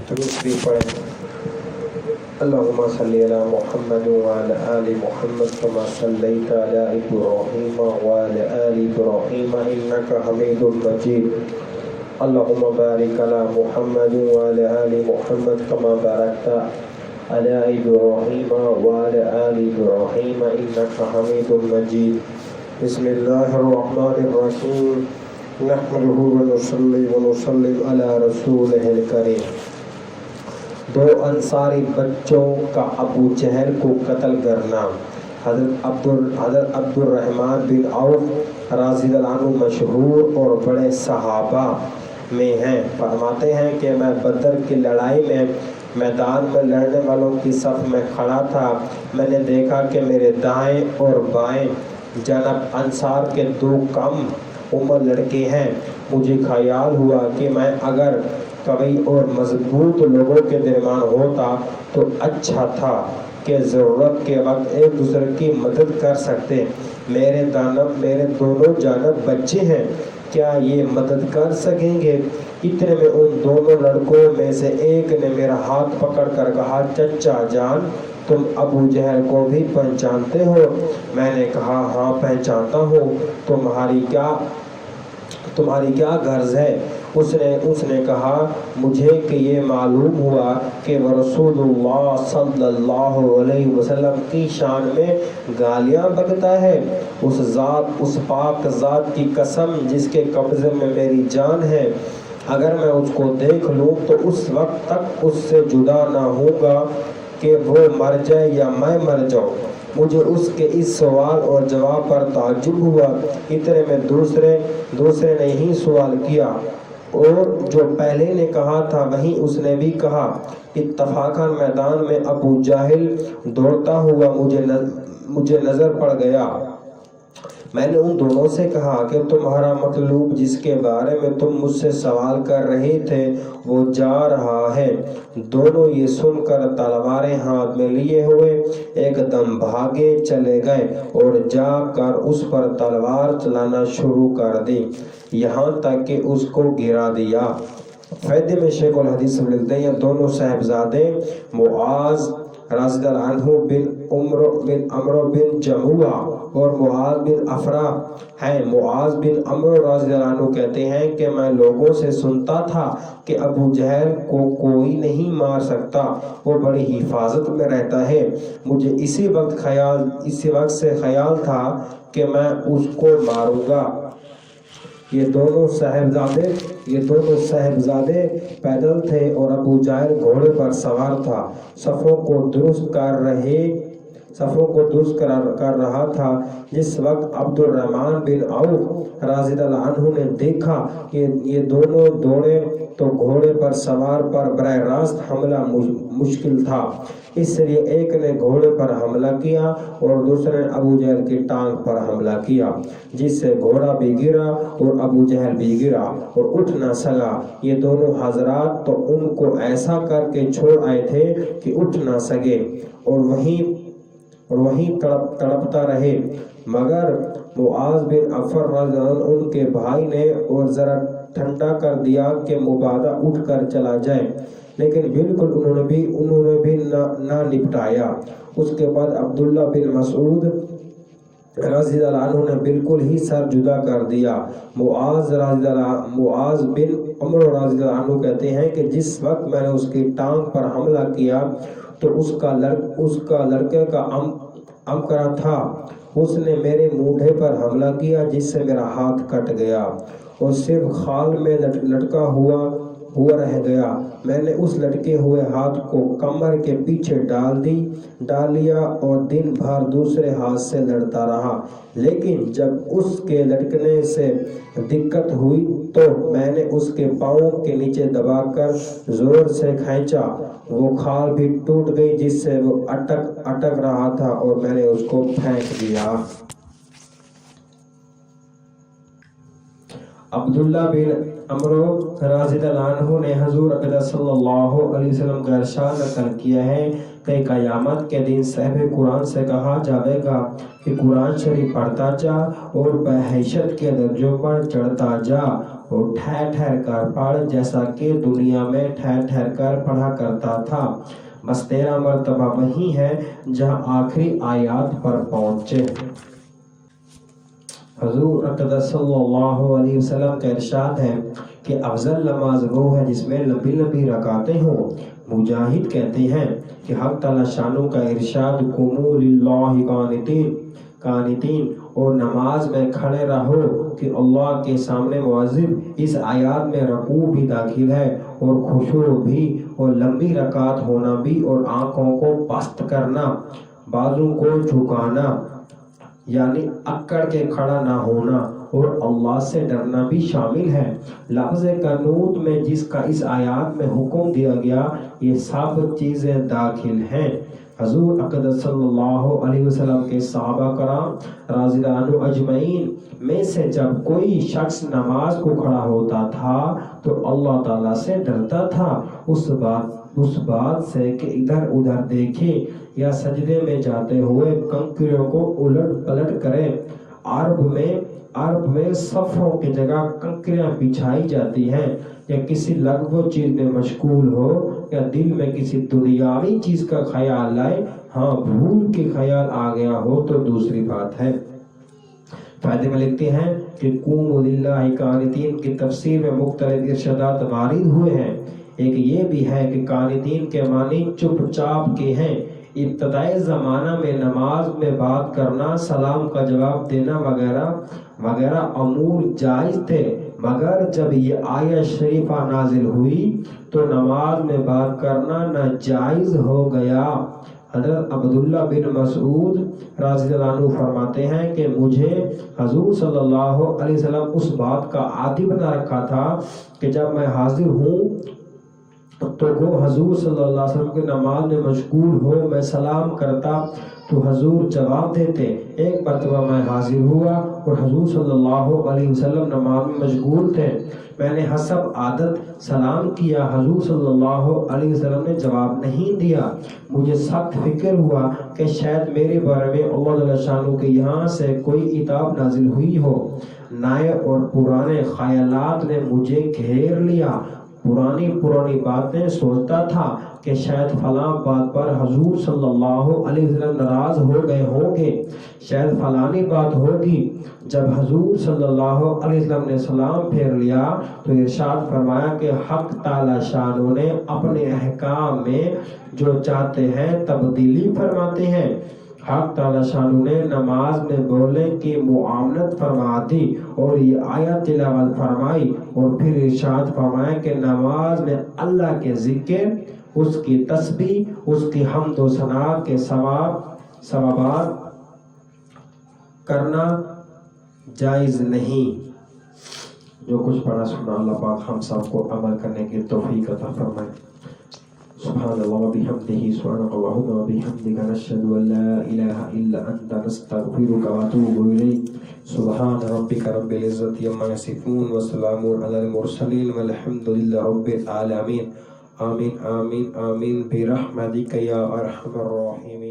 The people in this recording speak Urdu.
دوسری پڑھیں اللہم صلی علی محمد وعلی آل محمد کما صلیت علی ابراہیم وعلی آل ابراہیم انکا حمید مجید اللہم بارک علی محمد وعلی آل محمد کما بارکت علی ابراہیم وعلی آل ابراہیم انکا حمید مجید بسم اللہ الرحمن الرحیم نحمده ونصلی ونسلم علی رسولہ الکریم۔ دو انصاری بچوں کا ابو جہل کو قتل کرنا۔ حضرت عبد الرحمن بن عوف رضی اللہ عنہ مشہور اور بڑے صحابہ میں ہیں۔ فرماتے ہیں کہ میں بدر کی لڑائی میں میدان میں لڑنے والوں کی صف میں کھڑا تھا۔ میں نے دیکھا کہ میرے دائیں اور بائیں جانب انصار کے دو کم عمر لڑکے ہیں۔ مجھے خیال ہوا کہ میں اگر قوی اور مضبوط لوگوں کے درمیان ہوتا تو اچھا تھا کہ ضرورت کے وقت ایک دوسرے کی مدد کر سکتے۔ میرے دونوں جانب بچے ہیں، کیا یہ مدد کر سکیں گے؟ اتنے میں ان دونوں لڑکوں میں سے ایک نے میرا ہاتھ پکڑ کر کہا، چچا جان تم ابو جہل کو بھی پہچانتے ہو؟ میں نے کہا ہاں پہچانتا ہوں، تمہاری کیا غرض ہے؟ اس نے کہا مجھے کہ یہ معلوم ہوا کہ وہ رسول اللہ صلی اللہ علیہ وسلم کی شان میں گالیاں بکتا ہے۔ اس پاک ذات کی قسم جس کے قبضے میں میری جان ہے، اگر میں اس کو دیکھ لوں تو اس وقت تک اس سے جدا نہ ہوں گا کہ وہ مر جائے یا میں مر جاؤں۔ مجھے اس کے اس سوال اور جواب پر تعجب ہوا۔ اتنے میں دوسرے نے ہی سوال کیا اور جو پہلے نے کہا تھا وہیں اس نے بھی کہا۔ اتفاقاً میدان میں ابو جہل دوڑتا ہوا مجھے نظر پڑ گیا۔ میں نے ان دونوں سے کہا کہ تمہارا مطلوب جس کے بارے میں تم مجھ سے سوال کر رہے تھے وہ جا رہا ہے۔ دونوں یہ سن کر تلواریں ہاتھ میں لیے ہوئے ایک دم بھاگے چلے گئے اور جا کر اس پر تلوار چلانا شروع کر دی، یہاں تک کہ اس کو گرا دیا۔ فائدے میں شیخ الحدیث لکھتے ہیں دونوں صاحبزادے معاذ رضی اللہ عنہ بن عمرو بن جموع اور معاذ بن افرا ہیں۔ معاذ بن عمرو رضی اللہ عنہ کہتے ہیں کہ میں لوگوں سے سنتا تھا کہ ابو جہل کو کوئی نہیں مار سکتا، وہ بڑی حفاظت میں رہتا ہے۔ مجھے اسی وقت سے خیال تھا کہ میں اس کو ماروں گا۔ یہ دونوں صاحبزادے پیدل تھے اور ابو جہل گھوڑے پر سوار تھا، صفوں کو درست کر رہا تھا۔ جس وقت عبد الرحمن بن عوف رضی اللہ عنہ نے دیکھا کہ یہ دونوں دوڑے تو گھوڑے پر سوار پر براہ راست حملہ مشکل تھا، اس لیے ایک نے گھوڑے پر حملہ کیا اور دوسرے نے ابو جہل کی ٹانگ پر حملہ کیا، جس سے گھوڑا بھی گرا اور ابو جہل بھی گرا اور اٹھ نہ سکا۔ یہ دونوں حضرات تو ان کو ایسا کر کے چھوڑ آئے تھے کہ اٹھ نہ سکے اور وہیں تڑپتا رہے، مگر معاذ بن افر رضی اللہ عنہ ان کے بھائی نے اور ذرا ٹھنڈا کر دیا کہ مبادہ اٹھ کر چلا جائے، لیکن بالکل انہوں نے بھی نہ نپٹایا۔ اس کے بعد عبداللہ بن مسعود رضی اللہ عنہ نے بالکل ہی سر جدا کر دیا۔ معاذ بن عمرو رضی اللہ عنہ کہتے ہیں کہ جس وقت میں نے اس کی ٹانگ پر حملہ کیا تو اس کا لڑکے کا امکرا تھا، اس نے میرے مونڈھے پر حملہ کیا جس سے میرا ہاتھ کٹ گیا اور صرف خال میں لٹکا ہوا رہ گیا۔ میں نے اس لٹکے ہوئے ہاتھ کو کمر کے پیچھے ڈال لیا اور دن بھر دوسرے ہاتھ سے لڑتا رہا، لیکن جب اس کے لٹکنے سے دقت ہوئی تو میں نے اس کے پاؤں کے نیچے دبا کر زور سے کھینچا، وہ کھال بھی ٹوٹ گئی جس سے وہ اٹک رہا تھا اور میں نے اس کو پھینک دیا۔ عبداللہ بن عمرو رضی اللہ عنہ نے حضور اقدس صلی اللہ علیہ وسلم کا ارشاد نقل کیا ہے کہ قیامت کے دن صاحب قرآن سے کہا جائے گا کہ قرآن شریف پڑھتا جا اور بحیثیت کے درجوں پر چڑھتا جا وہ ٹھہر ٹھہر کر پڑھ جیسا کہ دنیا میں ٹھہر ٹھہر کر پڑھا کرتا تھا، بس تیرا مرتبہ وہی ہے جہاں آخری آیات پر پہنچے۔ حضور اقدس صلی اللہ علیہ وسلم کا ارشاد ہے کہ افضل نماز وہ ہے جس میں لمبی لمبی رکعتیں ہوں۔ مجاہد کہتے ہیں کہ حق تعالی شانو کا ارشاد قوموا للہ قانتین، اور نماز میں کھڑے رہو کہ اللہ کے سامنے مواظب، اس آیات میں رکوع بھی داخل ہے اور خشوع بھی، اور لمبی رکعت ہونا بھی، اور آنکھوں کو پست کرنا، بازو کو جھکانا یعنی اکڑ کے کھڑا نہ ہونا، اور اللہ سے ڈرنا بھی شامل ہے۔ لفظ قنوت میں جس کا اس آیات میں حکم دیا گیا، یہ سب چیزیں داخل ہیں۔ حضور اقدس صلی اللہ علیہ وسلم کے صحابہ کرام رضی اللہ عنہم اجمعین میں سے جب کوئی شخص نماز کو کھڑا ہوتا تھا تو اللہ تعالیٰ سے ڈرتا تھا، اس بات سے کہ ادھر ادھر دیکھے یا سجدے میں جاتے ہوئے کنکریوں کو الٹ پلٹ کرے۔ عرب میں صفوں کی جگہ کنکریاں بچھائی جاتی ہیں، یا کسی لغو چیز میں مشغول ہو یا دل میں کسی دنیاوی چیز کا خیال آئے، ہاں بھول کے خیال آ گیا ہو تو دوسری بات ہے۔ فائدے میں لکھتے ہیں کہ قوموا للہ قانتین کی تفسیر میں مختلف ارشادات وارد ہوئے ہیں۔ ایک یہ بھی ہے کہ قانتین کے معنی چپ چاپ کے ہیں۔ ابتدائی زمانہ میں نماز میں بات کرنا، سلام کا جواب دینا وغیرہ امور جائز تھے، مگر جب یہ آیت شریفہ نازل ہوئی تو نماز میں بات کرنا ناجائز ہو گیا۔ حضرت عبداللہ بن مسعود رضی اللہ عنہ فرماتے ہیں کہ مجھے حضور صلی اللہ علیہ وسلم اس بات کا عادی بنا رکھا تھا کہ جب میں حاضر ہوں تو وہ حضور صلی اللہ علیہ وسلم کی نماز میں مشغول ہو، میں سلام کرتا تو حضور جواب دیتے۔ ایک مرتبہ میں حاضر ہوا اور حضور صلی اللہ علیہ وسلم نماز میں مشغول تھے، میں نے حسب عادت سلام کیا، حضور صلی اللہ علیہ وسلم نے جواب نہیں دیا۔ مجھے سخت فکر ہوا کہ شاید میرے بارے میں اللہ جل شانہ کے یہاں سے کوئی عتاب نازل ہوئی ہو۔ نئے اور پرانے خیالات نے مجھے گھیر لیا، پرانی باتیں سوچتا تھا کہ شاید فلاں بات پر حضور صلی اللہ علیہ وسلم ناراض ہو گئے ہوں گے، شاید فلانی بات ہوگی۔ جب حضور صلی اللہ علیہ وسلم نے سلام پھیر لیا تو ارشاد فرمایا کہ حق تعالی شانہ نے اپنے احکام میں جو چاہتے ہیں تبدیلی فرماتے ہیں۔ حق تعالی شانہ نے نماز میں بولنے کی معاملت فرما دی اور یہ آیت تلاوت فرمائی، اور پھر ارشاد فرمایا کہ نماز میں اللہ کے ذکر، اس کی تسبیح، اس کی حمد و ثنا کے ثوابات کرنا جائز نہیں۔ جو کچھ پڑھا سنا اللہ پاک ہم سب کو عمل کرنے کی توفیق عطا فرمائے۔ سبحان اللہ و بحمدہ، سبحانک اللہم و بحمدک، نشہد ان لا الہ الا انت، نستغفرک و نتوب الیک۔ سبحان ربک رب العزت عما یصفون وسلام علی المرسلین والحمد للہ رب العالمین۔ آمین آمین آمین برحمتک یا ارحم الراحمین۔